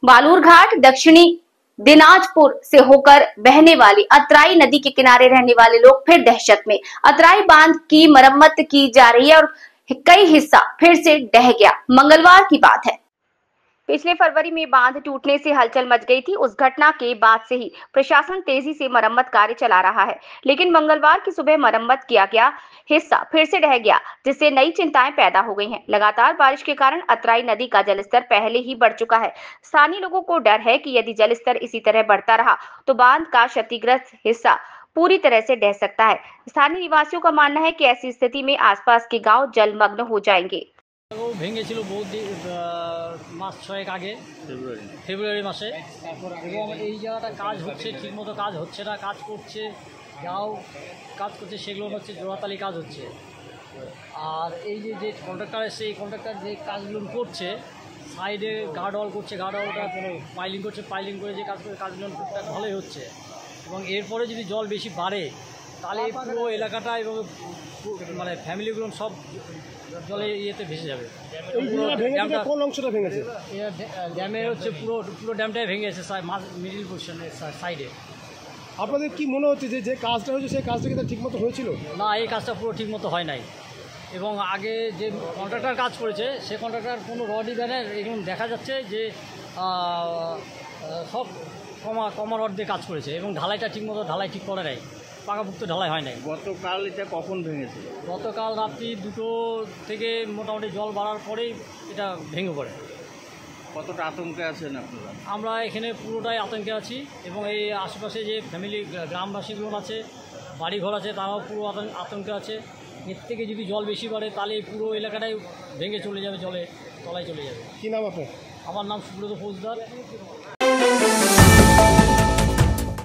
बालूरघाट दक्षिणी दिनाजपुर से होकर बहने वाली अतराई नदी के किनारे रहने वाले लोग फिर दहशत में। अतराई बांध की मरम्मत की जा रही है और कई हिस्सा फिर से ढह गया। मंगलवार की बात है, पिछले फरवरी में बांध टूटने से हलचल मच गई थी। उस घटना के बाद से ही प्रशासन तेजी से मरम्मत कार्य चला रहा है, लेकिन मंगलवार की सुबह मरम्मत किया गया हिस्सा फिर से ढह गया, जिससे नई चिंताएं पैदा हो गई हैं। लगातार बारिश के कारण अतराई नदी का जलस्तर पहले ही बढ़ चुका है। स्थानीय लोगों को डर है कि यदि जलस्तर इसी तरह बढ़ता रहा तो बांध का क्षतिग्रस्त हिस्सा पूरी तरह से ढह सकता है। स्थानीय निवासियों का मानना है कि ऐसी स्थिति में आसपास के गांव जलमग्न हो जाएंगे। ভেঙেছিল বহুত মাস 6 আগে ফেব্রুয়ারি মাসে, এবং এই জায়গাটা কাজ হচ্ছে, ঠিকমতো কাজ হচ্ছে না। কাজ করছে, যাও কাজ করছে, সেগুলো হচ্ছে জোড়াতালি কাজ হচ্ছে। আর এই যে কন্ট্রাক্টর এসে এই কন্ট্রাক্টর যে কাজগুলো করছে, সাইডে গার্ডওয়াল করছে, গার্ডওয়ালটা পাইলিং করছে, পাইলিং করে যে কাজ করে কাজগুলো টুকটাক ভালোই হচ্ছে। এবং এরপরে যদি জল বেশি বাড়ে তাহলে পুরো এলাকাটা এবং মানে ফ্যামিলিগুলো সব জলে ইয়েতে ভেসে যাবে। কোন অংশটা ভেঙেছে? ড্যামের হচ্ছে পুরো ড্যামটাই ভেঙে গেছে, মিডিল পোর্শনের সাইডে। আপনাদের কি মনে হচ্ছে যে কাজটা হয়েছে সেই কাজটা কি ঠিকমতো হয়েছিল? না, এই কাজটা পুরো ঠিকমতো হয় নাই। এবং আগে যে কন্ট্রাক্টর কাজ করেছে সে কন্ট্রাক্টর কোনো রডই দেয় না। এখন দেখা যাচ্ছে যে সব কমা রড দিয়ে কাজ করেছে এবং ঢালাইটা ঠিকমতো ঢালাই ঠিক করে নেয়, পাকাপুক্ত ঢালাই হয় নাই। গতকাল এটা কখন ভেঙেছে? গতকাল রাত্রি 2টো থেকে মোটামুটি জল বাড়ার পরেই এটা ভেঙে পড়ে। কতটা আতঙ্কে আছেন আপনারা? আমরা এখানে পুরোটাই আতঙ্কে আছি, এবং এই আশেপাশে যে ফ্যামিলি গ্রামবাসীগুলো আছে, বাড়িঘর আছে, তারাও পুরো আতঙ্কে আছে। এর থেকে যদি জল বেশি বাড়ে তাহলে পুরো এলাকাটাই ভেঙে চলে যাবে, জলে তলায় চলে যাবে। কী নাম আপনার? আমার নাম সুব্রত ফৌজদার।